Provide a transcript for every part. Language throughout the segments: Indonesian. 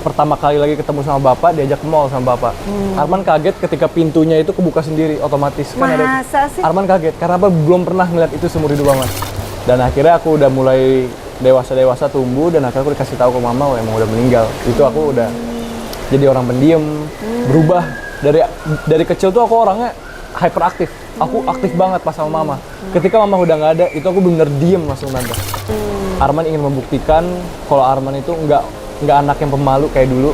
pertama kali lagi ketemu sama bapak, diajak ke mall sama bapak. Arman kaget ketika pintunya itu kebuka sendiri otomatis. Masa sih? Arman kaget karena apa, belum pernah ngeliat itu seumur hidup Arman. Dan akhirnya aku udah mulai dewasa tumbuh, dan akhirnya aku dikasih tahu ke mama, oh, emang udah meninggal. Itu aku udah jadi orang pendiam, berubah. Dari kecil tuh aku orangnya hyperaktif. Aku aktif banget pas sama mama. Ketika mama udah nggak ada, itu aku bener diem langsung tante. Arman ingin membuktikan kalau Arman itu nggak anak yang pemalu kayak dulu.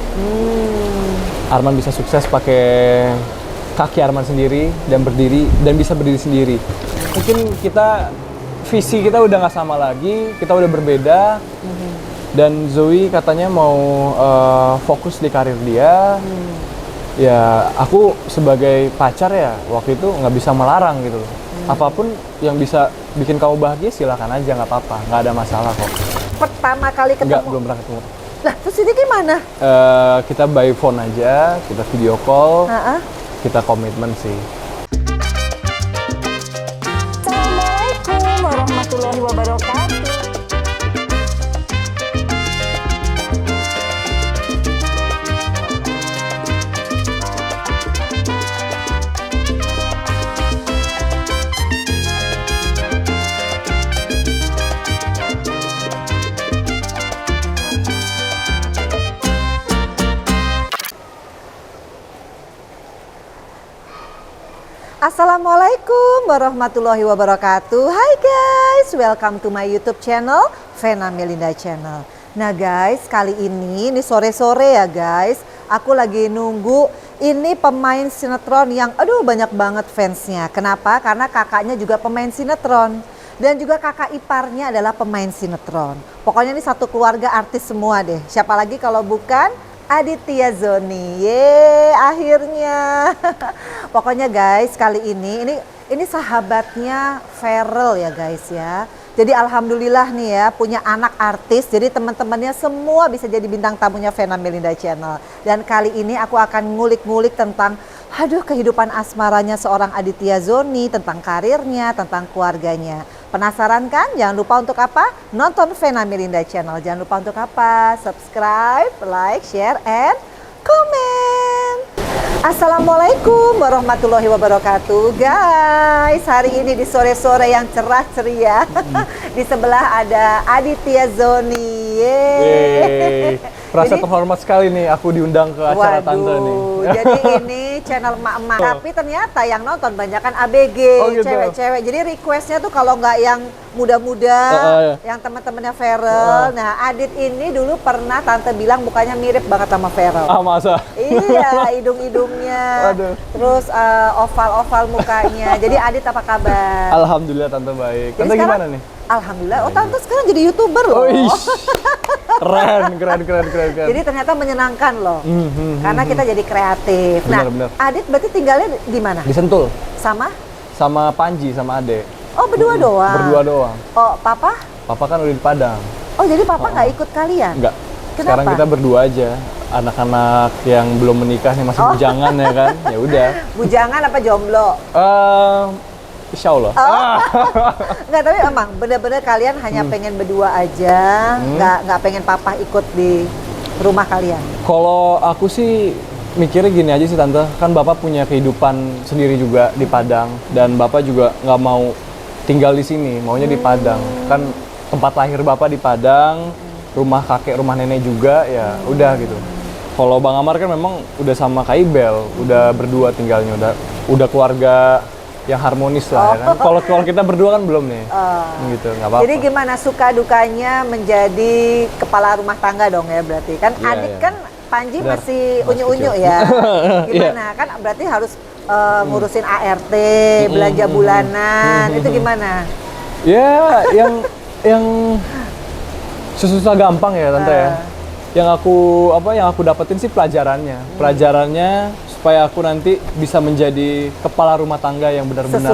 Arman bisa sukses pakai kaki Arman sendiri dan bisa berdiri sendiri. Mungkin visi kita udah nggak sama lagi, kita udah berbeda. Dan Zoe katanya mau fokus di karir dia. Ya aku sebagai pacar ya waktu itu nggak bisa melarang gitu loh. Apapun yang bisa bikin kamu bahagia silakan aja, nggak apa-apa, nggak ada masalah kok. Pertama kali ketemu? Nggak, belum pernah ketemu. Lah, terus ini gimana? Kita by phone aja, kita video call, kita komitmen sih. Assalamualaikum warahmatullahi wabarakatuh. Assalamualaikum warahmatullahi wabarakatuh. Hai guys, welcome to my YouTube channel, Vena Melinda Channel. Nah guys, kali ini sore-sore ya guys, aku lagi nunggu ini pemain sinetron yang banyak banget fansnya. Kenapa? Karena kakaknya juga pemain sinetron. Dan juga kakak iparnya adalah pemain sinetron. Pokoknya ini satu keluarga artis semua deh. Siapa lagi kalau bukan Aditya Zoni. Ye, akhirnya. Pokoknya guys, kali ini sahabatnya Feral ya guys ya. Jadi alhamdulillah nih ya, punya anak artis. Jadi teman-temannya semua bisa jadi bintang tamunya Vena Melinda Channel. Dan kali ini aku akan ngulik-ngulik tentang kehidupan asmaranya seorang Aditya Zoni, tentang karirnya, tentang keluarganya. Penasaran kan? Jangan lupa untuk apa? Nonton Vena Melinda Channel. Jangan lupa untuk apa? Subscribe, like, share, and comment. Assalamualaikum warahmatullahi wabarakatuh. Guys, hari ini di sore-sore yang cerah ceria. Di sebelah ada Aditya Zoni. Yeay. Merasa terhormat sekali nih aku diundang ke acara tante nih. Jadi ini channel emak-emak. Tapi ternyata yang nonton banyak kan ABG, gitu. cewek-cewek. Jadi requestnya tuh kalau nggak yang muda-muda, yang teman-temannya Feral. Nah, Adit ini dulu pernah tante bilang mukanya mirip banget sama Feral. Ah, masa? Iya, hidung-hidungnya. Terus oval-oval mukanya. Jadi Adit apa kabar? Alhamdulillah tante baik. Tante gimana nih? Alhamdulillah. Oh, tante sekarang jadi YouTuber loh. Keren. Jadi ternyata menyenangkan loh. Karena kita jadi kreatif. Bener. Adit berarti tinggalnya di mana? Di Sentul. Sama Panji, sama Ade. Oh, berdua doang? Berdua doang. Oh, papa? Papa kan udah di Padang. Oh, jadi papa nggak ikut kalian? Enggak. Kenapa? Sekarang kita berdua aja. Anak-anak yang belum menikah nih, masih bujangan ya kan? Ya udah. Bujangan apa jomblo? Insya Allah. Nggak, tapi emang bener-bener kalian hanya pengen berdua aja, nggak pengen papa ikut di rumah kalian? Kalau aku sih mikirnya gini aja sih tante, kan bapak punya kehidupan sendiri juga di Padang, dan bapak juga nggak mau tinggal di sini, maunya di Padang. Kan tempat lahir bapak di Padang, rumah kakek, rumah nenek juga, ya udah gitu. Kalau Bang Amar kan memang udah sama Kak Ibel, udah berdua tinggalnya, udah keluarga yang harmonis lah ya kan. Kalau kita berdua kan belum nih. Gitu, nggak apa-apa. Jadi gimana suka dukanya menjadi kepala rumah tangga dong ya berarti? Kan Adit kan Panji masih unyu-unyu ya. Gimana? Kan berarti harus ngurusin ART, belanja bulanan. Itu gimana? Ya, yang susah gampang ya tante ya. Yang aku dapetin sih pelajarannya supaya aku nanti bisa menjadi kepala rumah tangga yang benar-benar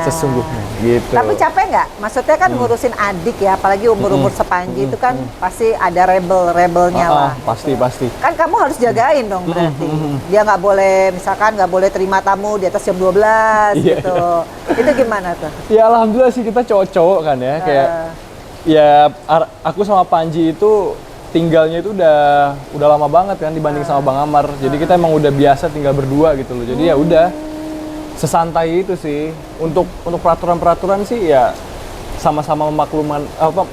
sesungguhnya gitu. Tapi capek nggak? Maksudnya kan ngurusin adik ya, apalagi umur-umur sepanji itu kan pasti ada rebelnya lah. Pasti. Kan kamu harus jagain dong berarti. Dia nggak boleh, misalkan nggak boleh terima tamu di atas jam 12 gitu. Itu gimana tuh? Ya alhamdulillah sih kita cowok-cowok kan ya, kayak ya aku sama Panji itu tinggalnya itu udah lama banget kan dibanding sama Bang Amar. Jadi kita emang udah biasa tinggal berdua gitu loh. Jadi ya udah sesantai itu sih. Untuk peraturan-peraturan sih ya sama-sama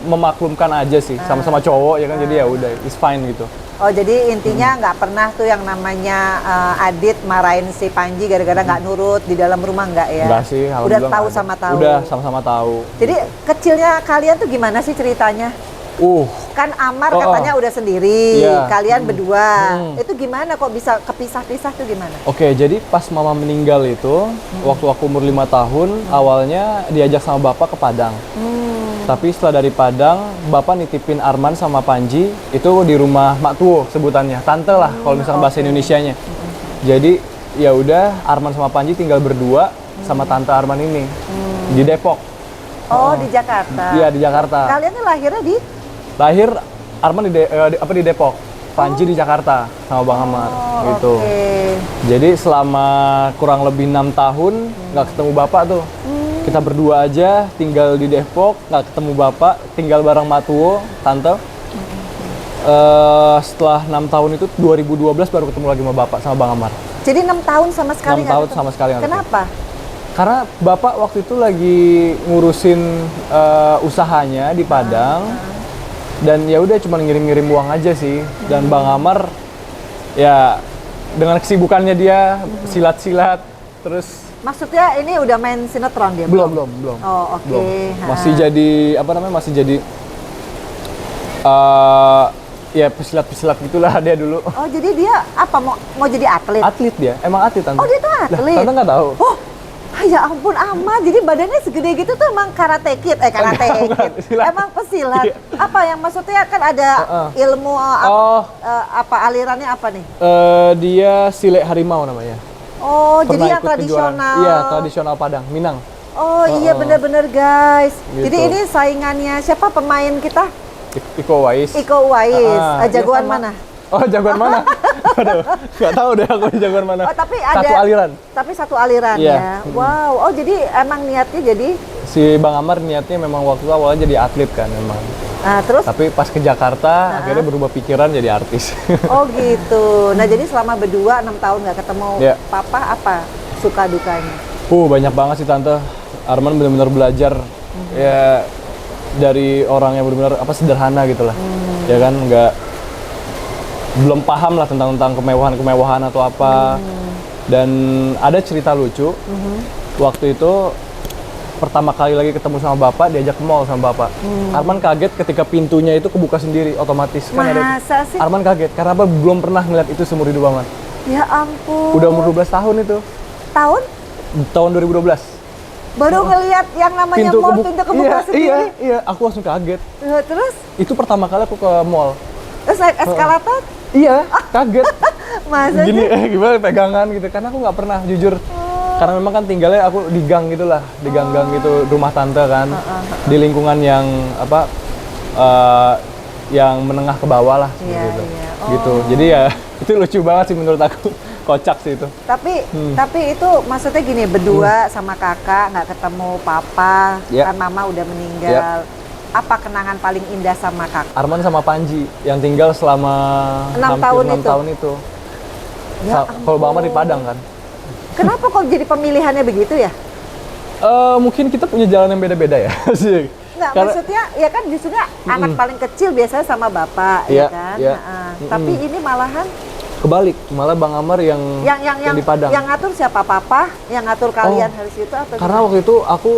memaklumkan aja sih. Sama-sama cowok ya kan. Jadi ya udah it's fine gitu. Oh jadi intinya nggak pernah tuh yang namanya Adit marahin si Panji gara-gara nggak nurut di dalam rumah, nggak ya? Enggak sih, Udah alhamdulillah tahu nggak ada. sama tahu. Udah sama-sama tahu. Jadi kecilnya kalian tuh gimana sih ceritanya? Kan Amar katanya udah sendiri, Iya. kalian berdua. Itu gimana kok bisa kepisah-pisah tuh gimana? Oke, jadi pas mama meninggal itu, waktu aku umur 5 tahun, awalnya diajak sama bapak ke Padang. Tapi setelah dari Padang, bapak nitipin Arman sama Panji itu di rumah Mak Tuo sebutannya, tante lah kalau misalnya bahasa Indonesianya. Jadi ya udah Arman sama Panji tinggal berdua sama tante Arman ini di Depok. Oh, di Jakarta. Iya, di Jakarta. Kalian tuh lahirnya di? Lahir Arman di Depok, Panji di Jakarta sama Bang Amar gitu. Oke. Jadi selama kurang lebih 6 tahun nggak ketemu bapak tuh. Kita berdua aja tinggal di Depok, nggak ketemu bapak, tinggal bareng Matuo, tante. Setelah 6 tahun itu 2012 baru ketemu lagi sama bapak sama Bang Amar. Jadi 6 tahun sama sekali 6 nggak tahun ketemu? sama sekali nggak ketemu. Kenapa? Karena bapak waktu itu lagi ngurusin usahanya di Padang. Dan ya udah cuma ngirim-ngirim uang aja sih. Dan Bang Amar ya dengan kesibukannya dia silat-silat terus Maksudnya ini udah main sinetron dia? belum. Oh, oke. Belum. Ha. Masih jadi masih jadi ya pesilat-pesilat gitulah dia dulu. Oh, jadi dia apa mau jadi atlet? Atlet dia, emang atlet tante. Oh, dia tuh atlet. Lah, tante nggak tahu. Oh, ya ampun Ahmad. Jadi badannya segede gitu tuh emang karate kid, karate kid. Silat. Emang pesilat. Iya. Apa yang maksudnya kan ada ilmu apa alirannya apa nih? Dia Sile Harimau namanya. Oh, Pernah jadi yang ikut kejuaraan. tradisional. Iya, tradisional Padang, Minang. Oh, iya bener-bener guys. Gitu. Jadi ini saingannya siapa pemain kita? Iko Uwais. Iko Uwais. Dia Jagoan sama. mana? Oh, jagoan mana? Aduh, nggak tahu deh aku jagoan mana. Oh, tapi ada Satu aliran. Tapi satu aliran Iya. ya. Wow. Oh, jadi emang niatnya jadi Si Bang Amar niatnya memang waktu itu awalnya jadi atlet kan memang. terus Tapi pas ke Jakarta akhirnya berubah pikiran jadi artis. oh gitu. Nah, jadi selama berdua 6 tahun nggak ketemu Iya. papa apa suka dukanya? Banyak banget sih tante. Arman benar-benar belajar ya dari orang yang benar-benar sederhana gitu lah. Ya kan belum paham lah tentang kemewahan atau apa. Dan ada cerita lucu. Waktu itu pertama kali lagi ketemu sama bapak, diajak ke mall sama bapak. Arman kaget ketika pintunya itu kebuka sendiri otomatis. Masa sih? Arman kaget karena apa belum pernah ngeliat itu seumur hidup Arman. Ya ampun. Udah umur 12 tahun itu. Tahun? Tahun 2012. Baru ngelihat yang namanya mall pintu kebuka sendiri. Iya, aku langsung kaget. Terus? Itu pertama kali aku ke mall. Terus naik eskalator? Iya, kaget. Masa Gini, sih? gimana pegangan gitu. Karena aku nggak pernah jujur. Karena memang kan tinggalnya aku di gang gitulah, di gang-gang gitu rumah tante kan. Di lingkungan yang yang menengah ke bawah lah seperti Iya, itu. iya. Gitu. Jadi ya itu lucu banget sih menurut aku. Kocak sih itu. Tapi itu maksudnya gini, berdua sama kakak nggak ketemu papa, Ya. kan mama udah meninggal. Apa kenangan paling indah sama kakak? Arman sama Panji yang tinggal selama 6 hampir tahun 6 itu? tahun itu. Ya Kalau Bang Amar di Padang kan. Kenapa kok jadi pemilihannya begitu ya? Mungkin kita punya jalan yang beda-beda ya. Sih. Nggak, maksudnya ya kan justru anak paling kecil biasanya sama bapak, Iya, ya kan? iya. Tapi ini malahan Kebalik, malah Bang Amar yang di Padang. yang ngatur siapa? Papa? Yang ngatur kalian harus itu atau Karena gimana? waktu itu aku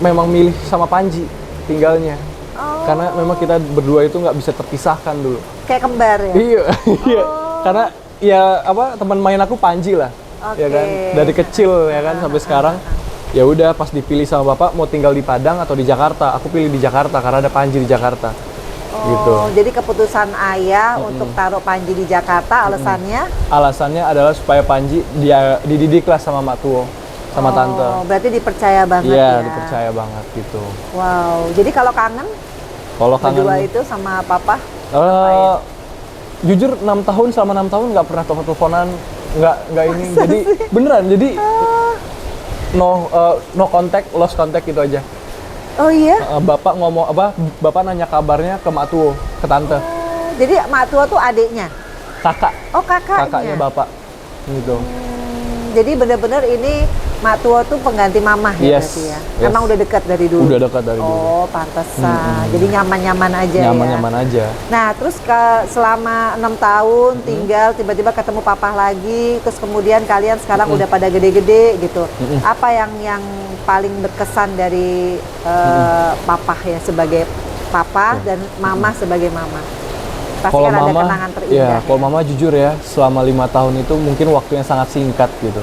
memang milih sama Panji tinggalnya. Karena memang kita berdua itu nggak bisa terpisahkan dulu. Kayak kembar ya? Iya, iya. Karena ya teman main aku Panji lah. Ya kan? Dari kecil ya kan sampai sekarang. Ya udah pas dipilih sama bapak mau tinggal di Padang atau di Jakarta, aku pilih di Jakarta karena ada Panji di Jakarta. Gitu. Jadi keputusan ayah untuk taruh Panji di Jakarta alasannya? Alasannya adalah supaya Panji dia dididik lah sama Mak Tuo, sama tante. Berarti dipercaya banget Iya, ya? dipercaya banget gitu. Wow, jadi kalau kangen Kalau kangen berdua itu sama papa? jujur 6 tahun selama 6 tahun nggak pernah telepon-teleponan, nggak ini. Jadi beneran, jadi no contact, lost contact gitu aja. Oh iya? Bapak ngomong bapak nanya kabarnya ke Mak Tuo, ke tante. Jadi mak tua tuh adiknya? Kakak. Oh, kakaknya. Kakaknya bapak. Gitu. Jadi benar-benar ini mak tua tuh pengganti mamah ya berarti ya? Yes. Emang udah dekat dari dulu? Udah dekat dari dulu. Oh, pantesan. Jadi nyaman-nyaman aja ya? Nyaman-nyaman aja. Nah, terus selama 6 tahun tinggal, tiba-tiba ketemu papa lagi, terus kemudian kalian sekarang udah pada gede-gede gitu. Apa yang paling berkesan dari papa ya sebagai papa dan mama sebagai mama? Pasti Kalau kan ada mama, kenangan terindah. ya, kalau mama jujur ya, selama 5 tahun itu mungkin waktunya sangat singkat gitu.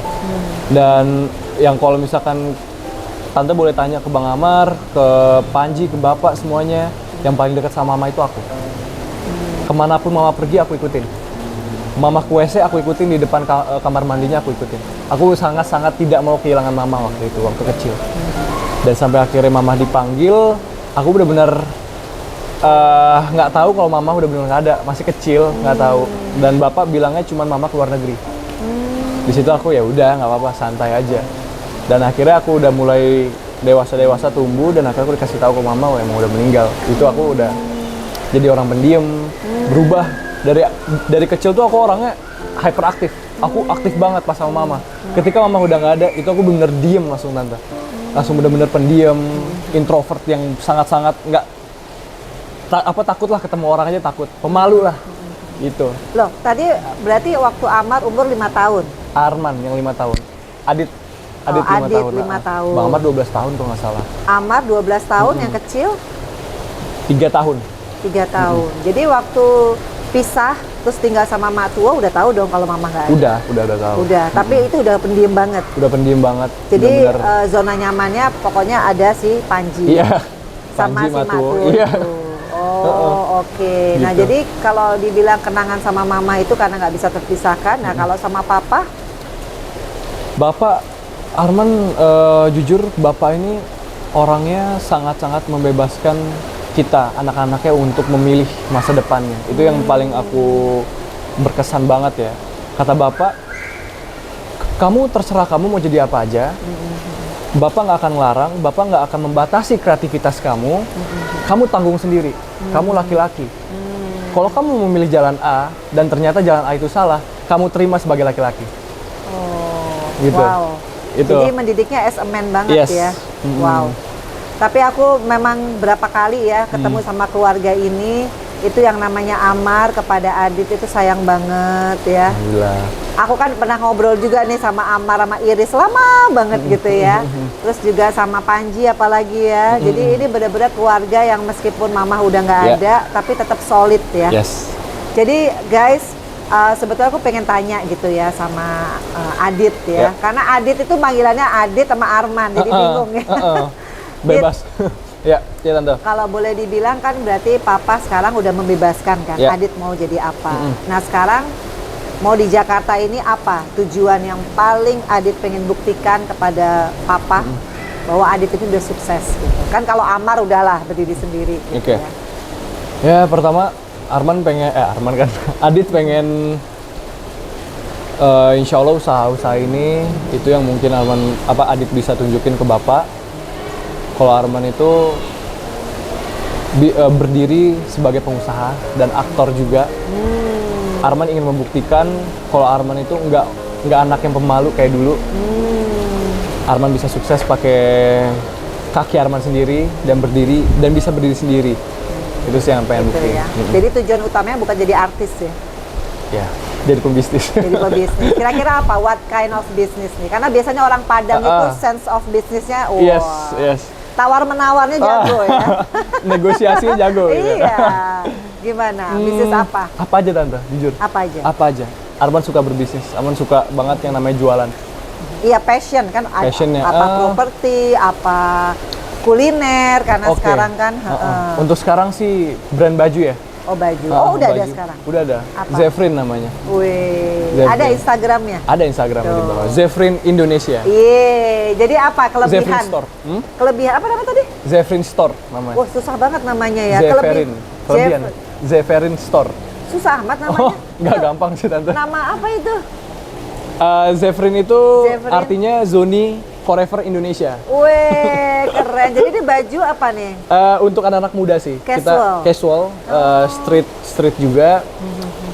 Dan yang kalau misalkan tante boleh tanya ke Bang Amar, ke Panji, ke bapak semuanya, yang paling dekat sama mama itu aku. Kemanapun mama pergi aku ikutin. Mama ke WC aku ikutin, di depan kamar mandinya aku ikutin. Aku sangat-sangat tidak mau kehilangan mama waktu itu, waktu kecil. Dan sampai akhirnya mama dipanggil, aku benar-benar nggak tahu kalau mama udah benar nggak ada, masih kecil, nggak tahu. Dan bapak bilangnya cuma mama keluar negeri. Di situ aku ya udah nggak apa-apa, santai aja. Dan akhirnya aku udah mulai dewasa tumbuh, dan akhirnya aku dikasih tahu ke mama emang udah meninggal. Itu aku udah jadi orang pendiam, berubah. Dari kecil tuh aku orangnya hyperaktif. Aku aktif banget pas sama mama. Ketika mama udah nggak ada, itu aku bener diem langsung tante. Langsung bener-bener pendiam, introvert yang sangat-sangat nggak takut lah, ketemu orang aja takut, pemalu lah gitu. Loh, tadi berarti waktu Amar umur 5 tahun? Arman yang 5 tahun, Adit 5 tahun. 5 tahun. Bang Amar 12 tahun kalau nggak salah. Amar 12 tahun, yang kecil 3 tahun. 3 tahun. Jadi waktu pisah terus tinggal sama mak tua udah tahu dong kalau mama nggak ada? Udah tahu. Udah, tapi itu udah pendiam banget. Udah pendiam banget. Jadi zona nyamannya pokoknya ada si Panji. Iya. Sama Panji, si Matu. Iya. Oh, oke. Nah, Gitu. jadi kalau dibilang kenangan sama mama itu karena nggak bisa terpisahkan. Nah, kalau sama papa? Bapak Arman, jujur bapak ini orangnya sangat-sangat membebaskan kita, anak-anaknya, untuk memilih masa depannya. Itu yang paling aku berkesan banget ya. Kata bapak, kamu terserah kamu mau jadi apa aja. Bapak nggak akan ngelarang, bapak nggak akan membatasi kreativitas kamu. Kamu tanggung sendiri, kamu laki-laki. Kalau kamu memilih jalan A dan ternyata jalan A itu salah, kamu terima sebagai laki-laki. Oh, Gitu. wow. Itu. Jadi mendidiknya as a man banget Yes. ya. Wow. Tapi aku memang berapa kali ya ketemu sama keluarga ini, itu yang namanya Amar kepada Adit itu sayang banget ya. Alhamdulillah. Aku kan pernah ngobrol juga nih sama Amar sama Iris lama banget gitu ya. Terus juga sama Panji apalagi ya. Jadi ini benar-benar keluarga yang meskipun mama udah nggak ada, tapi tetap solid ya. Yes. Jadi guys, sebetulnya aku pengen tanya gitu ya sama Adit ya. Karena Adit itu panggilannya Adit sama Arman, jadi bingung ya. Bebas. Ya tante. Kalau boleh dibilang kan berarti papa sekarang udah membebaskan kan, Adit mau jadi apa. Nah sekarang mau di Jakarta ini apa tujuan yang paling Adit pengen buktikan kepada papa bahwa Adit itu udah sukses gitu. Kan kalau Amar udahlah berdiri sendiri gitu ya. Ya pertama Arman kan Adit pengen insya Allah usaha ini itu yang mungkin Adit bisa tunjukin ke bapak. Kalau Arman itu berdiri sebagai pengusaha dan aktor juga. Arman ingin membuktikan kalau Arman itu nggak anak yang pemalu kayak dulu. Arman bisa sukses pakai kaki Arman sendiri dan bisa berdiri sendiri. Itu sih yang pengen buktiin. Ya. Jadi tujuan utamanya bukan jadi artis ya? Ya, jadi pembisnis. Jadi pembisnis. Kira-kira apa? What kind of business nih? Karena biasanya orang Padang itu sense of businessnya, Yes. Tawar-menawarnya jago ya. Negosiasinya jago. Iya. Gimana? Bisnis apa? Apa aja tante, jujur. Apa aja? Apa aja. Arman suka berbisnis. Arman suka banget yang namanya jualan. Iya, passion kan. Passionnya. Apa properti, apa kuliner, karena sekarang kan. Untuk sekarang sih brand baju ya. Oh baju. Udah ada sekarang? Udah ada. Apa? Zefrin namanya. Wih. Zefrin. Ada Instagramnya? Ada Instagramnya di bawah. Zefrin Indonesia. Iya. Jadi apa kelebihan? Zefrin Store. Kelebihan apa namanya tadi? Zefrin Store namanya. Wah susah banget namanya ya. Zefrin. Kelebihan. Zefrin Store. Susah amat namanya. Oh, nggak gampang sih tante. Nama apa itu? Zefrin itu artinya Zoni Forever Indonesia. Weh, keren. Jadi ini baju apa nih? Untuk anak-anak muda sih. Casual? Kita casual, street juga.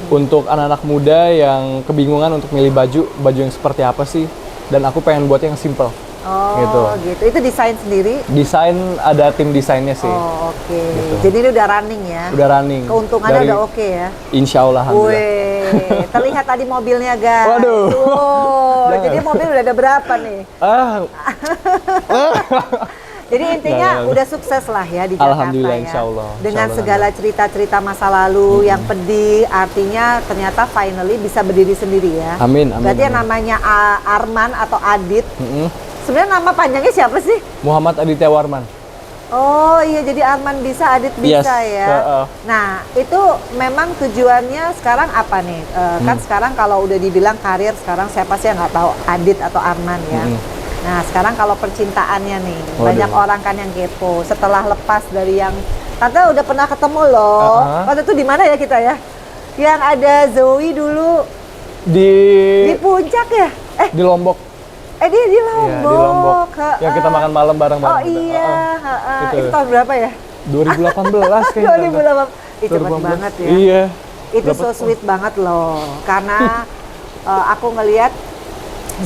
Untuk anak-anak muda yang kebingungan untuk milih baju yang seperti apa sih. Dan aku pengen buat yang simple. Oh, gitu. Itu desain sendiri? Desain, ada tim desainnya sih. Oh, oke. Gitu. Jadi ini udah running ya? Udah running. Keuntungannya udah oke ya? Insya Allah, alhamdulillah. Wih, terlihat tadi mobilnya guys. Waduh. Tuh, jadi mobil udah ada berapa nih? Jadi intinya udah sukses lah ya di Jakarta. Alhamdulillah, ya. insya Allah. Dengan Insya Allah, segala cerita-cerita masa lalu yang pedih, artinya ternyata finally bisa berdiri sendiri ya. Amin, amin. Berarti yang amin. namanya Arman atau Adit, Mm-mm. sebenarnya nama panjangnya siapa sih? Muhammad Aditya Warman. Oh iya, jadi Arman bisa, Adit bisa Yes, ya. Nah, itu memang tujuannya sekarang apa nih? Kan sekarang kalau udah dibilang karir, sekarang siapa sih yang nggak tahu Adit atau Arman ya? Nah, sekarang kalau percintaannya nih, banyak orang kan yang kepo. Setelah lepas dari yang Tante udah pernah ketemu loh. Waktu itu di mana ya kita ya? Yang ada Zoe dulu di puncak ya? Di Lombok. Dia di Lombok. Iya, di Lombok. Yang kita makan malam bareng-bareng. Oh iya, itu tahun berapa ya? 2018 kayaknya. 2018. Itu cepet banget ya. Iya. Itu so sweet banget loh. Karena aku ngelihat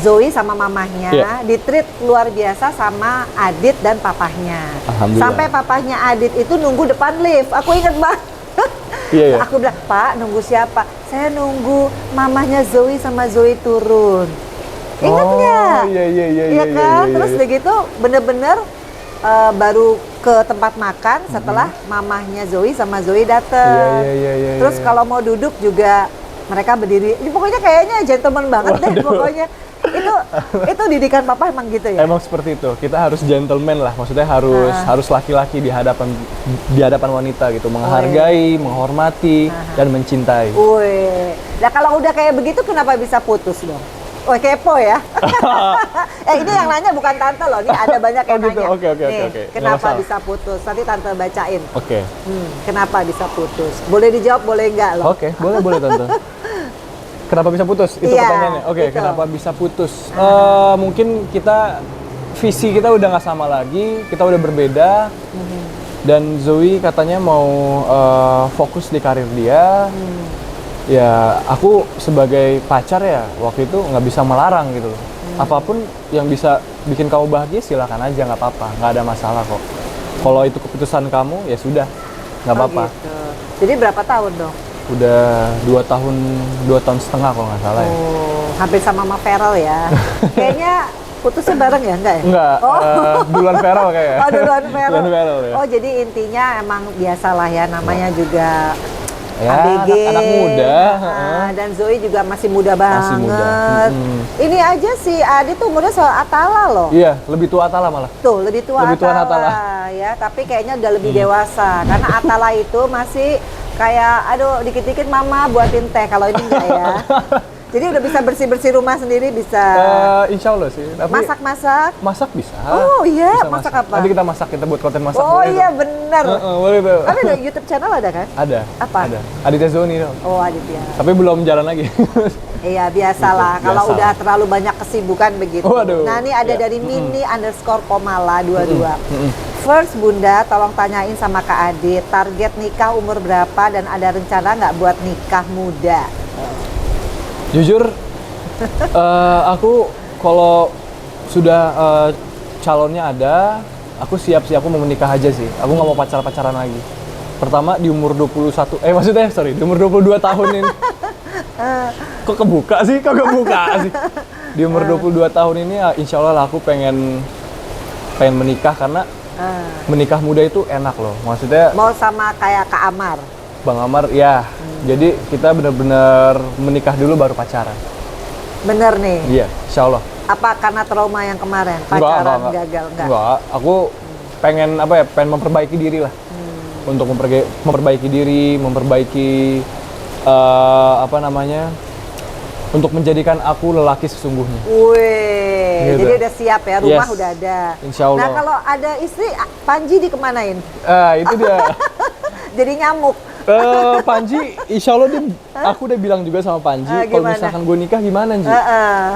Zoe sama mamahnya di-treat luar biasa sama Adit dan papahnya. Sampai papahnya Adit itu nunggu depan lift. Aku inget banget. Iya. Aku bilang, "Pak, nunggu siapa?" "Saya nunggu mamahnya Zoe sama Zoe turun." Ingat nggak? Iya kan? Terus begitu bener-bener baru ke tempat makan setelah mamahnya Zoe sama Zoe dateng. Iya. Terus kalau mau duduk juga mereka berdiri. Ini pokoknya kayaknya gentleman banget deh pokoknya. Itu didikan papa emang gitu ya? Emang seperti itu. Kita harus gentleman lah. Maksudnya harus laki-laki di hadapan wanita gitu, menghargai, menghormati dan mencintai. Wih. Nah, kalau udah kayak begitu kenapa bisa putus dong? Oh, kepo ya. Ini yang nanya bukan tante loh. Ini ada banyak yang gitu. nanya. Oke. Kenapa bisa putus? Nanti tante bacain. Oke. Kenapa bisa putus? Boleh dijawab, boleh enggak loh. Oke, boleh tante. Kenapa bisa putus? Itu pertanyaannya. Oke, kenapa bisa putus? Mungkin visi kita udah nggak sama lagi, kita udah berbeda. Dan Zoe katanya mau fokus di karir dia. Ya, aku sebagai pacar ya waktu itu nggak bisa melarang gitu loh. Apapun yang bisa bikin kamu bahagia silakan aja, nggak apa-apa, nggak ada masalah kok. Kalau itu keputusan kamu ya sudah, nggak apa-apa. Gitu. Jadi berapa tahun dong? Udah 2 tahun setengah kalau nggak salah ya. Hampir sama Mama Feral ya. Kayaknya putusnya bareng ya, enggak ya? Enggak, duluan Feral kayaknya. Oh, duluan Feral. Ya. Oh, jadi intinya emang biasalah ya, namanya juga ya, ABG. Anak muda. Dan Zoe juga masih muda banget. Masih muda. Ini aja sih, Adi tuh umurnya soal Atala loh. Iya, lebih tua Atala malah. Tuh, lebih tua Atala. Ya, tapi kayaknya udah lebih dewasa. Karena Atala itu masih kayak, aduh dikit-dikit mama buatin teh, kalau ini enggak ya. Jadi udah bisa bersih-bersih rumah sendiri bisa. Insya Allah sih. Tapi masak-masak? Masak bisa. Oh iya, bisa masak apa? Nanti kita buat konten masak. Oh iya bener. Boleh tuh. Tapi ada YouTube channel ada kan? Ada. Apa? Ada. Aditya Zoni dong. Oh Aditya. Tapi belum jalan lagi. Iya biasalah. Kalau udah terlalu banyak kesibukan begitu. Waduh. Nah ini ada dari Mini_Komala 22. First Bunda, tolong tanyain sama Kak Adit, target nikah umur berapa dan ada rencana nggak buat nikah muda? Jujur, aku kalau sudah calonnya ada, aku siap sih, aku mau menikah aja sih. Aku nggak mau pacaran lagi. Pertama di umur 21, di umur 22 tahun ini. Kok kebuka sih? Di umur 22 tahun ini, insya Allah aku pengen menikah karena menikah muda itu enak loh. Maksudnya mau sama kayak Kak Amar? Bang Amar, ya. Jadi kita benar-benar menikah dulu baru pacaran. Bener nih? Iya, insya Allah. Apa karena trauma yang kemarin? Pacaran gagal? Enggak, aku pengen memperbaiki diri lah. Untuk memperbaiki diri, untuk menjadikan aku lelaki sesungguhnya. Wih, gitu. Jadi udah siap ya, rumah udah ada. Insya Allah. Nah kalau ada istri, Panji dikemanain? Itu dia. Jadi nyamuk. Panji, insya Allah aku udah bilang juga sama Panji, kalau misalkan gue nikah gimana Ji?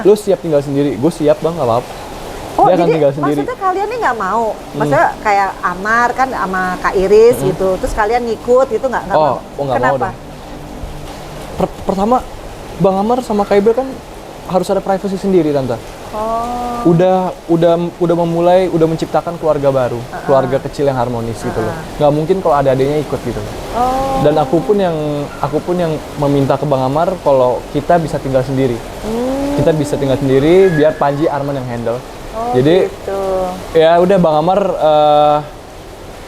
Lo siap tinggal sendiri? Gue siap bang, nggak apa-apa. Oh, Dia akan jadi tinggal sendiri. maksudnya kalian nih nggak mau? Maksudnya kayak Amar kan sama Kak Iris gitu, terus kalian ngikut gitu nggak mau? Nggak mau Kenapa? dong. Pertama, Bang Amar sama Kak Ibel kan harus ada privasi sendiri, Tante. Oh. Udah menciptakan keluarga baru, keluarga kecil yang harmonis gitu loh. Nggak mungkin kalau ada adiknya ikut gitu. Oh. Dan aku pun yang meminta ke Bang Amar kalau kita bisa tinggal sendiri. Kita bisa tinggal sendiri biar Panji Arman yang handle. Oh, jadi gitu. ya udah Bang Amar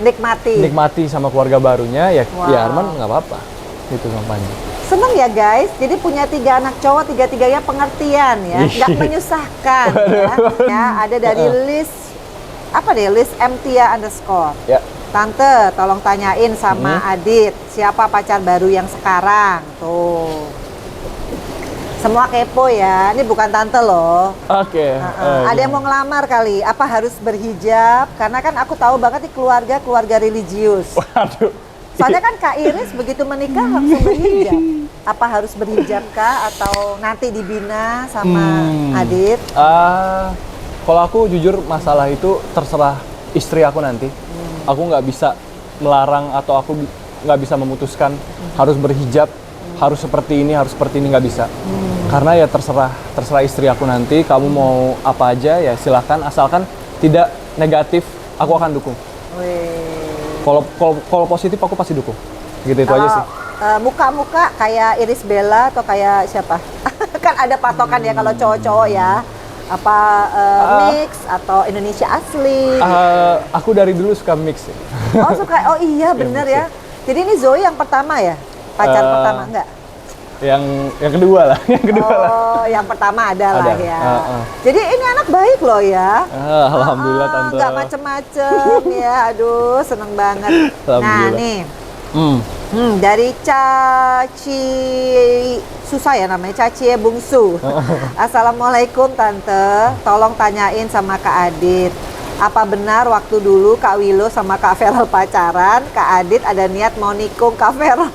nikmati sama keluarga barunya ya. Wow. Ya Arman nggak apa-apa gitu sama Panji. Seneng ya guys, jadi punya 3 anak cowok, 3-3-nya pengertian ya, nggak menyusahkan ya. Ada dari list Mtia _ Ya. Tante, tolong tanyain sama Adit, siapa pacar baru yang sekarang? Tuh. Semua kepo ya, ini bukan tante loh. Oke. Ada yang mau ngelamar kali, apa harus berhijab? Karena kan aku tahu banget nih keluarga religius. Waduh. Soalnya kan Kak Iris begitu menikah langsung berhijab. Apa harus berhijab kah atau nanti dibina sama Adit? Kalau aku jujur masalah itu terserah istri aku nanti. Aku nggak bisa melarang atau aku nggak bisa memutuskan harus berhijab, harus seperti ini nggak bisa. Karena ya terserah istri aku nanti. Kamu mau apa aja ya silahkan, asalkan tidak negatif, aku akan dukung. Kalau positif aku pasti dukung. Gitu itu aja sih. Muka-muka kayak Iris Bella atau kayak siapa? Kan ada patokan ya kalau cowok-cowok ya. Apa mix atau Indonesia asli? Aku dari dulu suka mix ya. Oh suka, oh iya bener ya. Jadi ini Zoe yang pertama ya? Pacar pertama enggak? Yang kedua lah, Oh, yang pertama ada lah ya. Jadi ini anak baik loh ya. Alhamdulillah Tante. Nggak macem-macem ya, aduh seneng banget. Nah nih, dari Caci, susah ya namanya, Caci Bungsu. Assalamualaikum Tante, tolong tanyain sama Kak Adit. Apa benar waktu dulu Kak Willow sama Kak Feral pacaran, Kak Adit ada niat mau nikung Kak Feral?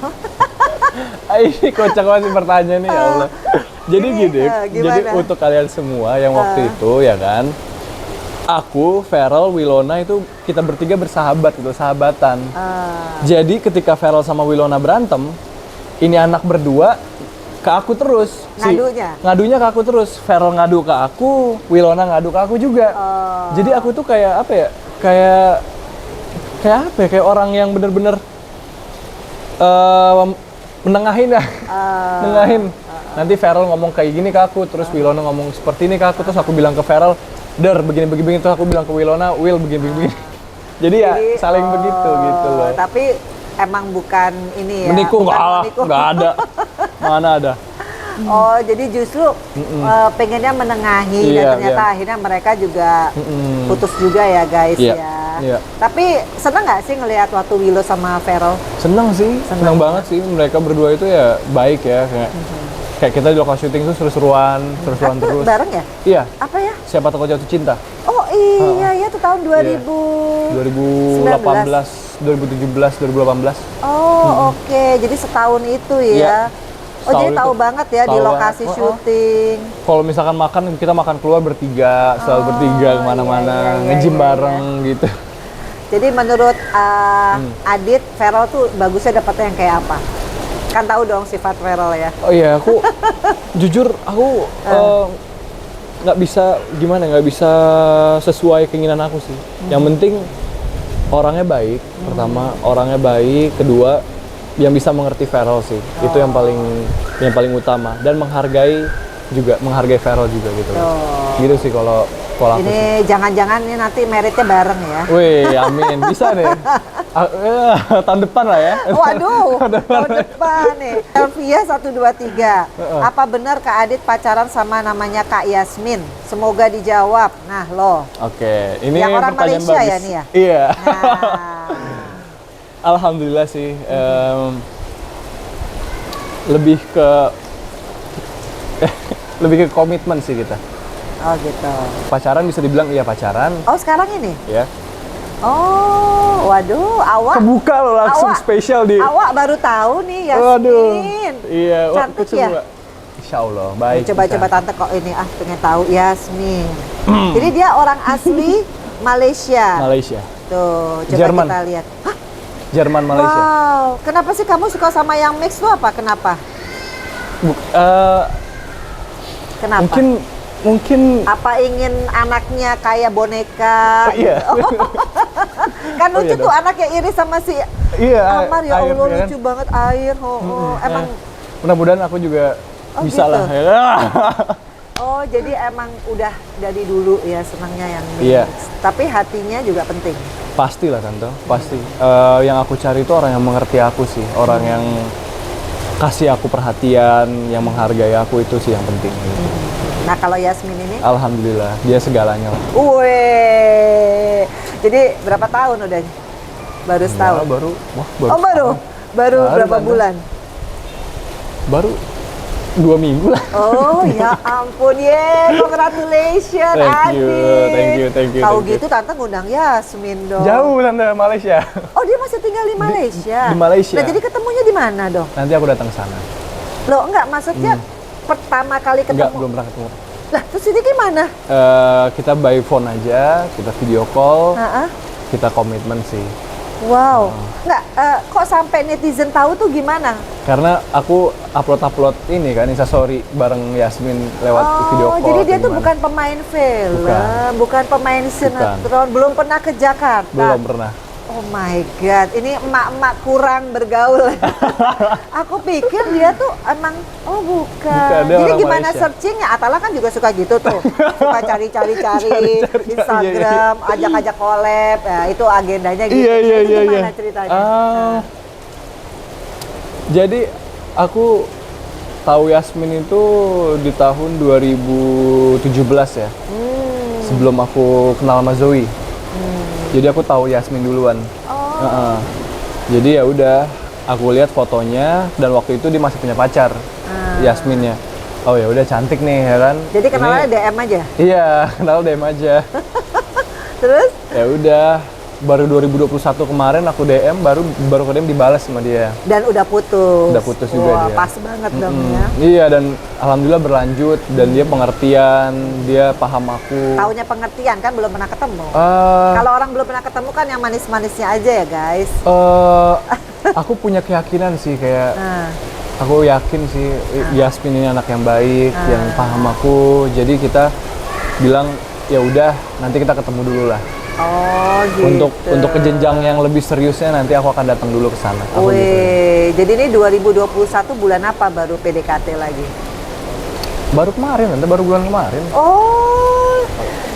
Ini kocak banget sih pertanyaan nih, ya Allah. Jadi gini, jadi untuk kalian semua yang waktu itu ya kan, aku, Feral, Wilona itu kita bertiga bersahabat gitu, sahabatan. Jadi ketika Feral sama Wilona berantem, ini anak berdua ke aku terus. Ngadunya ke aku terus. Feral ngadu ke aku, Wilona ngadu ke aku juga. Jadi aku tuh kayak apa ya? Kayak orang yang bener-bener menengahin ya. Nengahin. Nanti Feral ngomong kayak gini ke aku, terus Wilona ngomong seperti ini ke aku, terus aku bilang ke Feral, begini terus aku bilang ke Wilona, Will begini. Jadi ya saling begitu gitu loh. Tapi emang bukan ini ya. Menikung nggak ada. Mana ada. Oh, jadi justru pengennya menengahi dan ternyata akhirnya mereka juga putus juga ya guys ya. Iya. Tapi seneng nggak sih ngelihat waktu Willow sama Feral? Seneng sih, seneng banget sih. Mereka berdua itu ya baik ya, kayak kita di lokasi syuting tuh seru-seruan terus. Bareng ya? Iya. Apa ya? Siapa Takut Jatuh Cinta. Oh iya, itu tahun 2018, 2017, 2018. Oh oke, jadi setahun itu ya. Oh jadi tahu banget ya di lokasi syuting. Kalau misalkan makan, kita makan keluar bertiga, selalu bertiga kemana-mana, nge-gym bareng gitu. Jadi menurut Adit, Feral tuh bagusnya dapetnya yang kayak apa? Kan tahu dong sifat Feral ya. Oh iya, aku jujur aku nggak bisa sesuai keinginan aku sih. Yang penting orangnya baik, pertama orangnya baik, kedua yang bisa mengerti Feral sih. Itu yang paling utama, dan menghargai Feral juga gitu. Gitu sih kalau aku. Ini jangan-jangan ini nanti meritnya bareng ya. Wih, amin. Bisa nih. Tahun depan lah ya. Waduh, tahun depan nih. Elvia 123. Apa benar Kak Adit pacaran sama namanya Kak Yasmin? Semoga dijawab. Nah, loh. Oke, ini yang orang pertanyaan Malaysia bagus. ya nih ya? Iya. Nah. Alhamdulillah sih. Lebih ke komitmen sih kita. Oh gitu. Pacaran bisa dibilang iya pacaran. Oh sekarang ini? Ya. Oh, waduh, awak. Kebuka loh langsung spesial di. Awak baru tahu nih Yasmin. Waduh. Iya, cantik ya. Insya Allah, baik. Coba-coba bisa. tante kok ini pengen tahu Yasmin. Jadi dia orang asli Malaysia. Malaysia. Tuh, coba Jerman. kita lihat. Hah? Jerman, Malaysia. Wow, kenapa sih kamu suka sama yang mix tuh apa? Kenapa? Kenapa? Mungkin Apa ingin anaknya kayak boneka? Oh, iya. Kan lucu iya tuh dong. anaknya iri sama si iya, Amar, ya air, Allah ya kan? lucu banget air. Emang mudah-mudahan aku juga Oh, bisa gitu. lah ya. oh jadi emang udah dari dulu ya senangnya yang mix. Iya. Tapi hatinya juga penting. Pastilah tante, pasti. Yang aku cari itu orang yang mengerti aku sih, orang yang kasih aku perhatian, yang menghargai aku, itu sih yang penting. Nah kalau Yasmin ini, Alhamdulillah, dia segalanya lah. weh, jadi berapa tahun udah? Baru setahun. Ya, baru Oh baru Baru, berapa Tante. bulan? Baru 2 minggu lah. Oh ya ampun, congratulations Thank you, Adit. thank you. Tahu gitu tante ngundang Yasmin dong. Jauh tante, Malaysia. Oh dia masih tinggal di Malaysia. di Malaysia. Nah jadi ketemunya di mana dong? Nanti aku datang sana. Loh enggak maksudnya pertama kali ketemu. Enggak, belum pernah ketemu. Lah terus ini gimana? Kita by phone aja, kita video call, Heeh. kita komitmen sih. Wow. Enggak, kok sampai netizen tahu tuh gimana? Karena aku upload ini kan Instastory bareng Yasmin lewat video call. Jadi dia atau tuh gimana. bukan pemain film, bukan pemain sinetron, belum pernah ke Jakarta. Belum pernah. Oh my god, ini emak-emak kurang bergaul. Aku pikir dia tuh emang, oh bukan. Bukan, dia Jadi orang gimana Malaysia. searchingnya? Atala kan juga suka gitu tuh, suka cari-cari Instagram, ajak-ajak collab. Ya, itu agendanya gitu. Iya. Itu gimana ceritanya? Jadi aku tahu Yasmin itu di tahun 2017 ya. Sebelum aku kenal sama Zoe. Jadi aku tahu Yasmin duluan. Jadi ya udah, aku lihat fotonya dan waktu itu dia masih punya pacar, Yasminnya. Oh ya udah cantik nih ya kan. Jadi kenalannya Ini- DM aja. Iya, kenal DM aja. Terus? Ya udah, baru 2021 kemarin aku DM, baru ke DM dibalas sama dia. Dan udah putus. Udah putus juga Wah, dia. pas banget dong ya. Iya, dan alhamdulillah berlanjut dan dia pengertian, dia paham aku. Taunya pengertian kan belum pernah ketemu. Eh, Kalau orang belum pernah ketemu kan yang manis-manisnya aja ya guys. aku punya keyakinan sih kayak Nah, aku yakin sih Yasmin ini anak yang baik, yang paham aku. Jadi kita bilang ya udah nanti kita ketemu dulu lah. oh gitu. Untuk ke jenjang yang lebih seriusnya nanti aku akan datang dulu ke sana. Aku gitu. Wih, jadi ini 2021 bulan apa baru PDKT lagi? Baru kemarin, nanti baru bulan kemarin. Oh,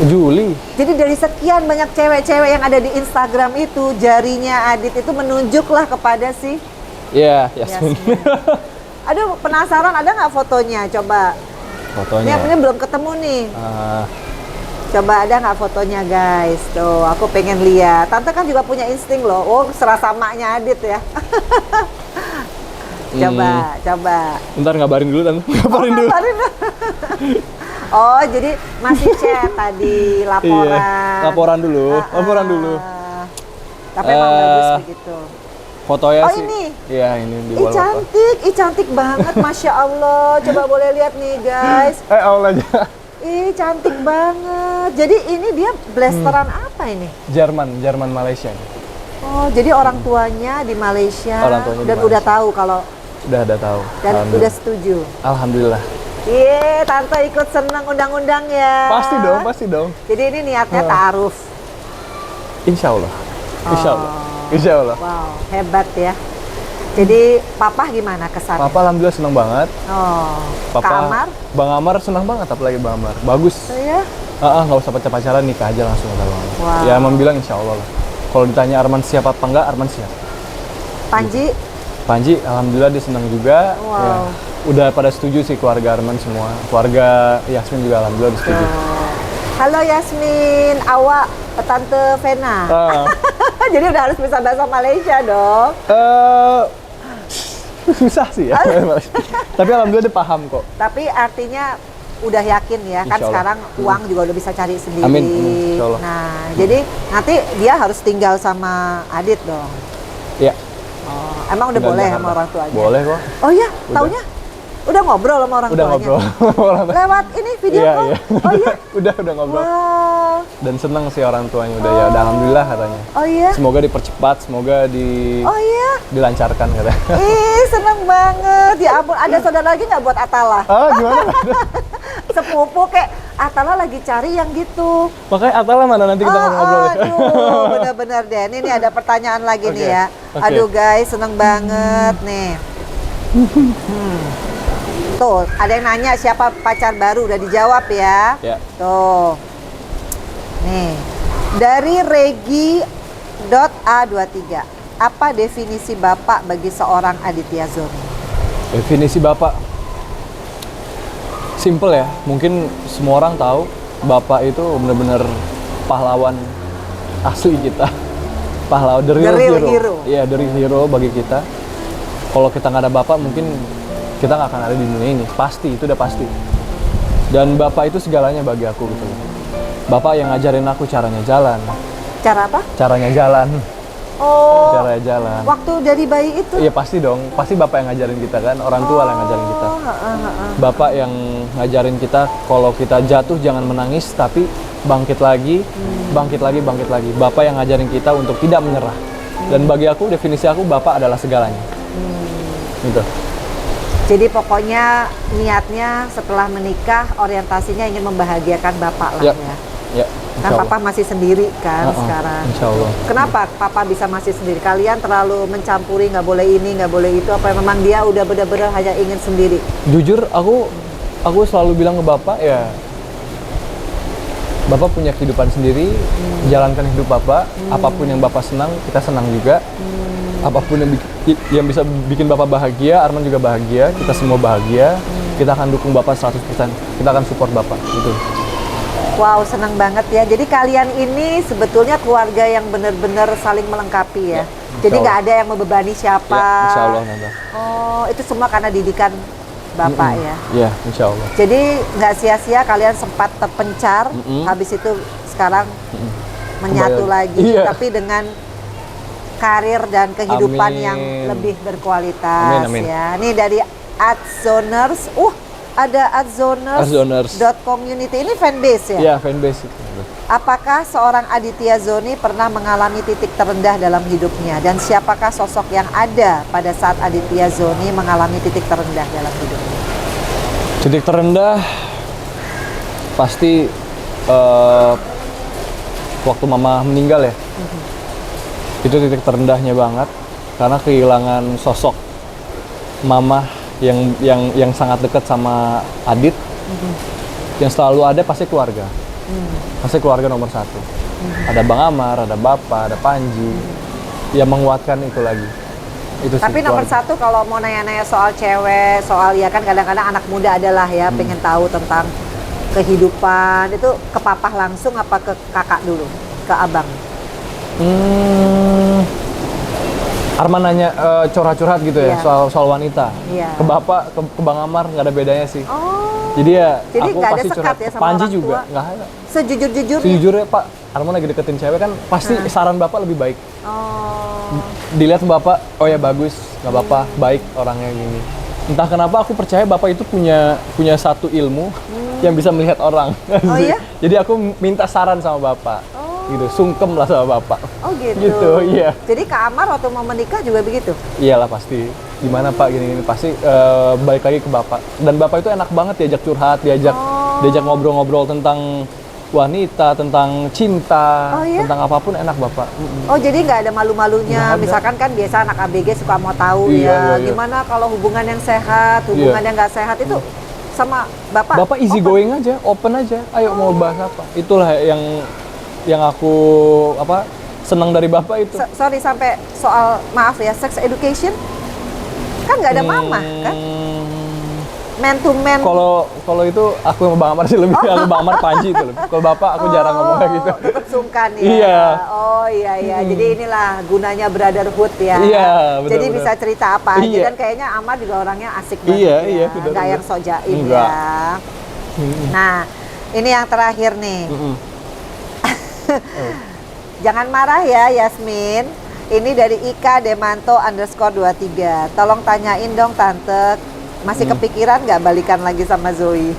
Juli. jadi dari sekian banyak cewek-cewek yang ada di Instagram itu, jarinya Adit itu menunjuklah kepada si Iya, Yasmin. Yasmin. Aduh, penasaran ada nggak fotonya? Coba. Fotonya. Ini belum ketemu nih. Coba ada nggak fotonya guys? Tuh, aku pengen lihat. Tante kan juga punya insting loh. Oh, serasa maknya Adit ya. Coba. Bentar ngabarin dulu tante. Ngabarin dulu. Oh, jadi masih chat tadi laporan. Iya, laporan dulu. Laporan dulu. Tapi emang bagus begitu. Fotonya Oh, sih. ini? Iya, ini di Ih wallpaper. cantik banget, masya Allah. Coba boleh lihat nih guys. Allah aja. Ih cantik banget. Jadi ini dia blasteran apa ini? Jerman Malaysia. Oh, jadi orang tuanya di Malaysia Orang tuanya di dan Malaysia. udah tahu kalau Udah ada tahu. dan Alhamdulillah. udah setuju. Alhamdulillah. Iya, tante ikut senang undang-undang ya. Pasti dong. Jadi ini niatnya ta'aruf. Insya Allah. Insya Allah. Wow, hebat ya. Jadi papa gimana kesannya? Papa alhamdulillah senang banget. Oh, Papa, Kak Amar? Bang Amar senang banget, apalagi Bang Amar. Bagus. Oh ya? Nggak usah pacaran, nikah aja langsung kata Bang Amar. Wow. Ya Amar bilang insya Allah lah. Kalau ditanya Arman siap apa enggak, Arman siap. Panji? Panji, alhamdulillah dia senang juga. Wow. Ya, udah pada setuju sih keluarga Arman semua. Keluarga Yasmin juga alhamdulillah udah setuju. Halo Yasmin, awak Tante Vena. Jadi udah harus bisa bahasa Malaysia dong. Susah sih ya. Tapi alhamdulillah dia paham kok. Tapi artinya udah yakin ya, kan Insya Allah. sekarang uang juga udah bisa cari sendiri. Amin. Insya Allah. Nah, jadi nanti dia harus tinggal sama Adit dong. Ya. Oh, emang udah tinggal boleh di sama Jakarta. orang tuanya? Boleh kok. Oh iya, Udah. taunya? Udah ngobrol sama orang Udah tuanya? ngobrol sama orang tua. Lewat ini video Iya, call? iya. Oh iya? udah ngobrol. Wow. Dan seneng sih orang tuanya udah alhamdulillah katanya. Oh iya? Semoga dipercepat, semoga Oh iya? dilancarkan katanya. Ih, seneng banget. Ya ampun, ada saudara lagi nggak buat Atala? Ah, gimana? Sepupu kayak Atala lagi cari yang gitu. Makanya Atala mana nanti kita ngobrol ya. Aduh, bener-bener deh. Ini ada pertanyaan lagi nih Oke, ya. oke. Aduh guys, seneng banget nih. Tuh, ada yang nanya siapa pacar baru, udah dijawab ya. Ya. Tuh. Nih, dari Regi.A23. Apa definisi Bapak bagi seorang Aditya Zoni? Definisi Bapak simple ya, mungkin semua orang tahu Bapak itu benar-benar pahlawan asli kita. Pahlawan, the real hero. Iya, the real hero bagi kita. Kalau kita nggak ada Bapak mungkin kita nggak akan ada di dunia ini, pasti, itu udah pasti. Dan Bapak itu segalanya bagi aku gitu. Bapak yang ngajarin aku caranya jalan. Cara apa? Caranya jalan. Oh, Caranya jalan. waktu dari bayi itu? Iya pasti dong, pasti Bapak yang ngajarin kita kan, orang tua lah yang ngajarin kita. Bapak yang ngajarin kita kalau kita jatuh jangan menangis, tapi bangkit lagi, bangkit lagi, bangkit lagi. Bapak yang ngajarin kita untuk tidak menyerah. Dan bagi aku, definisi aku, Bapak adalah segalanya. Gitu. Jadi pokoknya niatnya setelah menikah, orientasinya ingin membahagiakan Bapak lah Ya. ya. Ya, Kan Papa masih sendiri kan sekarang. Insya Allah. Kenapa Papa bisa masih sendiri? Kalian terlalu mencampuri, nggak boleh ini, nggak boleh itu. Apa memang dia udah benar-benar hanya ingin sendiri? Jujur, aku selalu bilang ke Bapak ya, Bapak punya kehidupan sendiri, jalankan hidup Bapak. Apapun yang Bapak senang, kita senang juga. Apapun yang bisa bikin Bapak bahagia, Arman juga bahagia, kita semua bahagia. Kita akan dukung Bapak 100%. Kita akan support Bapak, gitu. Wow, senang banget ya. Jadi kalian ini sebetulnya keluarga yang benar-benar saling melengkapi ya. Ya, Jadi insya nggak ada yang membebani siapa. Ya, insya Allah, Tante. Oh, itu semua karena didikan Bapak ya. Iya, insya Allah. Jadi nggak sia-sia kalian sempat terpencar, habis itu sekarang menyatu Kembali. lagi, Iya. tapi dengan karir dan kehidupan Amin. yang lebih berkualitas Amin, amin. ya. Ini dari @zoners, ada @zoners.community, ini fanbase ya? Iya, fanbase itu. Apakah seorang Aditya Zoni pernah mengalami titik terendah dalam hidupnya? Dan siapakah sosok yang ada pada saat Aditya Zoni mengalami titik terendah dalam hidupnya? Titik terendah pasti waktu Mama meninggal ya. Itu titik terendahnya banget karena kehilangan sosok Mama yang sangat dekat sama Adit. Yang selalu ada pasti keluarga. Pasti keluarga nomor satu. Ada Bang Amar, ada Bapak, ada Panji. Yang menguatkan itu lagi. Itu sih, Tapi nomor keluarga. satu kalau mau nanya-nanya soal cewek, soal ya kan kadang-kadang anak muda adalah ya pengen tahu tentang kehidupan, itu ke Papa langsung apa ke kakak dulu, ke abang? Arman nanya curhat-curhat gitu ya, Iya. soal wanita. Iya. Ke Bapak, ke Bang Amar nggak ada bedanya sih. Oh, Jadi ya Jadi aku nggak ada pasti sekat curhat. ya Ke sama Panji orang juga tua? nggak ada. sejujur-jujurnya? Sejujurnya Pak, Arman lagi deketin cewek kan pasti saran Bapak lebih baik. Oh, Dilihat Bapak, oh ya bagus, nggak apa-apa, baik orangnya gini. Entah kenapa aku percaya Bapak itu punya satu ilmu yang bisa melihat orang. Oh iya? Jadi aku minta saran sama Bapak. Gitu, sungkem lah sama Bapak. oh gitu. Gitu, iya. Jadi Kak Amar waktu mau menikah juga begitu? Iyalah pasti. Gimana Pak gini-gini pasti balik lagi ke Bapak. Dan Bapak itu enak banget diajak curhat, diajak ngobrol-ngobrol tentang wanita, tentang cinta, Oh, iya? tentang apapun enak Bapak. Oh jadi nggak ada malu-malunya, Nggak ada. misalkan kan biasa anak ABG suka mau tahu Iya, ya, iya. gimana kalau hubungan yang sehat, hubungan Iya. yang nggak sehat itu sama Bapak? Bapak easy open? going aja, open aja. Ayo mau bahas apa? Itulah yang aku senang dari Bapak itu. Sorry sampai soal maaf ya, sex education kan nggak ada mama kan, man to man. Kalau itu aku sama Bang Amar sih lebih, aku Bang Amar Panji itu lebih. Kalau Bapak aku jarang ngomong kayak gitu. Tetap sungkan ya. Iya. Oh iya. Jadi inilah gunanya brotherhood ya. Iya, Jadi benar-benar. bisa cerita apa aja Iya. dan kayaknya Amar juga orangnya asik banget Iya, ya. iya, benar, Nggak benar. yang sok jaim Enggak. ya. Nah, ini yang terakhir nih. Jangan marah ya Yasmin. Ini dari Ika Demanto _23. Tolong tanyain dong Tante, Masih kepikiran nggak balikan lagi sama Zoe?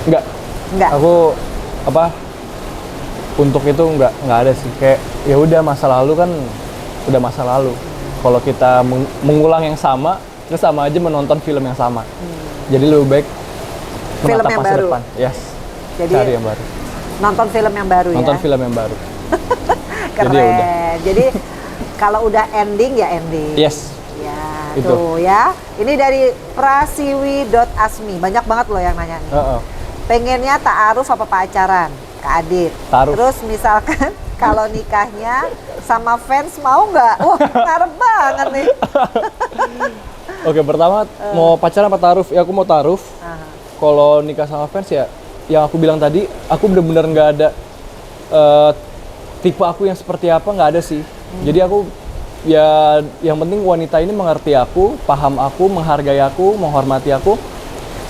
Enggak. Nggak. Aku untuk itu nggak ada sih. Kayak ya udah, masa lalu kan udah masa lalu. Kalau kita mengulang yang sama, itu sama aja menonton film yang sama. Jadi lebih baik Film menatap yang masa baru. depan. Yes. Jadi Cari yang baru. nonton film yang baru Nonton ya. film yang baru. Keren. Jadi ya udah. Jadi kalau udah ending ya ending. Yes. Ya, Itu. tuh ya. Ini dari prasiwi.asmi. Banyak banget loh yang nanya nih. Pengennya ta'aruf apa pacaran? Kak Adit. Ta'aruf. Terus misalkan kalau nikahnya sama fans mau nggak? Wah, ngarep banget nih. Oke, pertama mau pacaran apa ta'aruf? Ya aku mau ta'aruf. Kalau nikah sama fans ya, yang aku bilang tadi, aku bener-bener nggak ada tipe aku yang seperti apa, nggak ada sih. Jadi aku ya yang penting wanita ini mengerti aku, paham aku, menghargai aku, menghormati aku,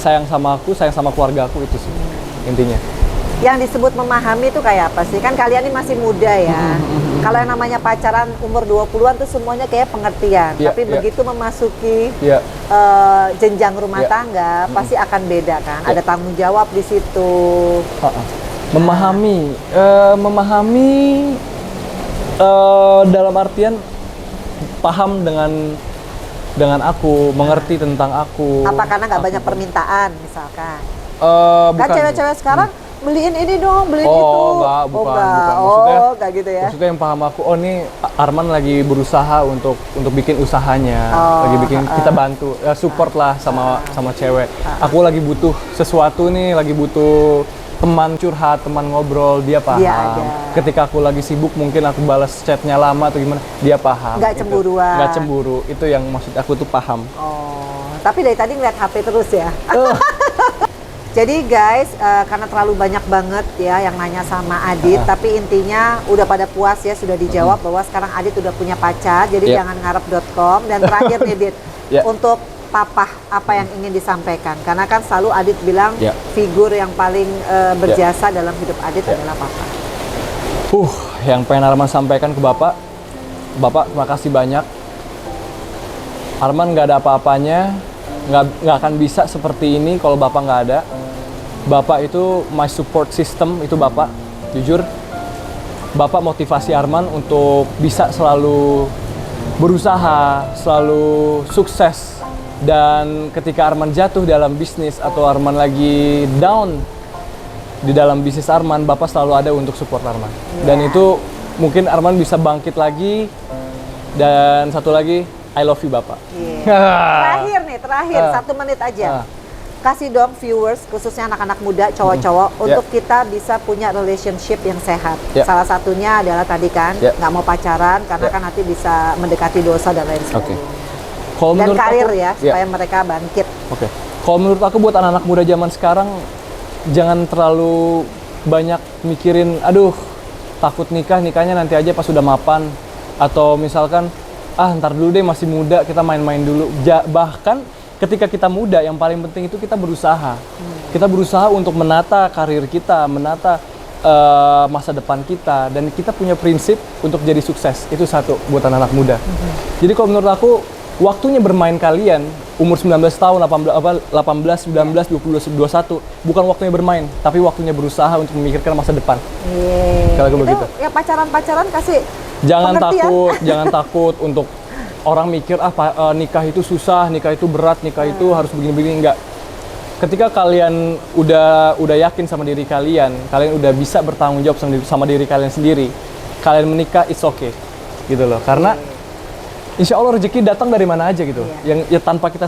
sayang sama aku, sayang sama keluarga aku, itu sih intinya. Yang disebut memahami itu kayak apa sih? Kan kalian ini masih muda ya. Kalau yang namanya pacaran umur 20-an tuh semuanya kayak pengertian. Iya, Tapi iya. begitu memasuki Ya, jenjang rumah Iya. tangga, pasti akan beda kan. Iya. Ada tanggung jawab di situ. memahami, dalam artian paham dengan aku, mengerti tentang aku. Apa karena nggak banyak permintaan misalkan? Kan Bukan. cewek-cewek sekarang beliin ini dong, beliin itu. Bukan. Maksudnya, nggak gitu ya? Maksudnya yang paham aku, oh nih Arman lagi berusaha untuk bikin usahanya, lagi bikin, kita bantu, ya support lah sama cewek. Aku lagi butuh sesuatu nih, lagi butuh teman curhat, teman ngobrol, dia paham. Dia ada. Ketika aku lagi sibuk, mungkin aku balas chatnya lama atau gimana, dia paham. Nggak Itu. cemburuan. Nggak cemburu, itu yang maksud aku tuh paham. Oh, tapi dari tadi ngeliat HP terus ya? Jadi guys, karena terlalu banyak banget ya yang nanya sama Adit, tapi intinya udah pada puas ya, sudah dijawab bahwa sekarang Adit udah punya pacar, jadi jangan ngarep.com. Dan terakhir nih Dit, untuk Papa, apa yang ingin disampaikan? Karena kan selalu Adit bilang figur yang paling berjasa dalam hidup Adit adalah Papa. Yang pengen Arman sampaikan ke Bapak, terima kasih banyak. Arman nggak ada apa-apanya, nggak akan bisa seperti ini kalau Bapak nggak ada. Bapak itu my support system, itu Bapak. Jujur, Bapak motivasi Arman untuk bisa selalu berusaha, selalu sukses. Dan ketika Arman jatuh dalam bisnis atau Arman lagi down di dalam bisnis Arman, Bapak selalu ada untuk support Arman. Dan itu mungkin Arman bisa bangkit lagi. Dan satu lagi, I love you Bapak. Terakhir 1 menit aja. Kasih dong viewers, khususnya anak-anak muda, cowok-cowok, untuk kita bisa punya relationship yang sehat. Salah satunya adalah tadi kan, nggak mau pacaran, karena kan nanti bisa mendekati dosa dan lain sebagainya. Dan karir ya, supaya mereka bangkit. Kalau menurut aku buat anak-anak muda zaman sekarang, jangan terlalu banyak mikirin, aduh takut nikahnya nanti aja pas sudah mapan. Atau misalkan, ntar dulu deh masih muda, kita main-main dulu. Bahkan ketika kita muda, yang paling penting itu kita berusaha. Kita berusaha untuk menata karir kita, menata masa depan kita. Dan kita punya prinsip untuk jadi sukses. Itu satu buat anak-anak muda. Jadi kalau menurut aku, waktunya bermain kalian, umur 19 tahun, 18, 19, 20, 21, bukan waktunya bermain, tapi waktunya berusaha untuk memikirkan masa depan. Kalau begitu. Ya pacaran-pacaran kasih Jangan pengertian. jangan takut untuk orang mikir nikah itu susah, nikah itu berat, nikah itu harus begini-begini. Enggak. Ketika kalian udah yakin sama diri kalian udah bisa bertanggung jawab sama diri kalian sendiri, kalian menikah, it's okay, gitu loh. Karena insya Allah rezeki datang dari mana aja gitu, yang ya tanpa kita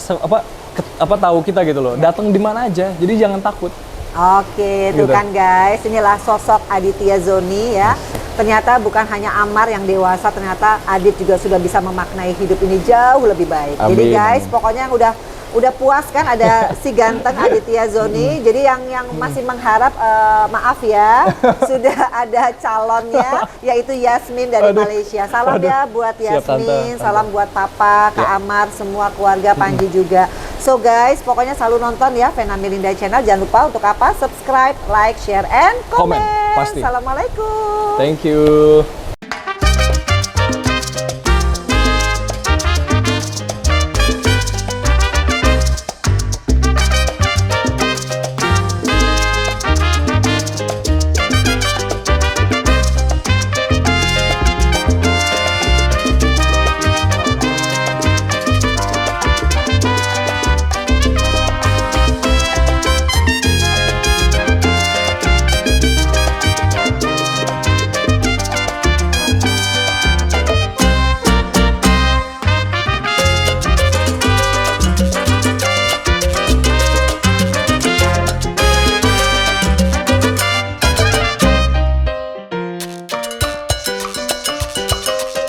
tahu kita gitu loh, datang di mana aja. Jadi jangan takut. Oke, tuh kan guys, inilah sosok Aditya Zoni ya. Ternyata bukan hanya Amar yang dewasa, ternyata Adit juga sudah bisa memaknai hidup ini jauh lebih baik. Amin. Jadi guys, pokoknya yang udah puas kan ada si ganteng Aditya Zoni. Jadi yang masih mengharap, maaf ya, sudah ada calonnya yaitu Yasmin dari Malaysia. Salam ya buat Yasmin, salam buat Papa, Kak Amar, semua keluarga, Panji juga. So guys, pokoknya selalu nonton ya Vena Melinda Channel. Jangan lupa untuk apa? Subscribe, like, share, and comment. Pasti. Assalamualaikum. Thank you.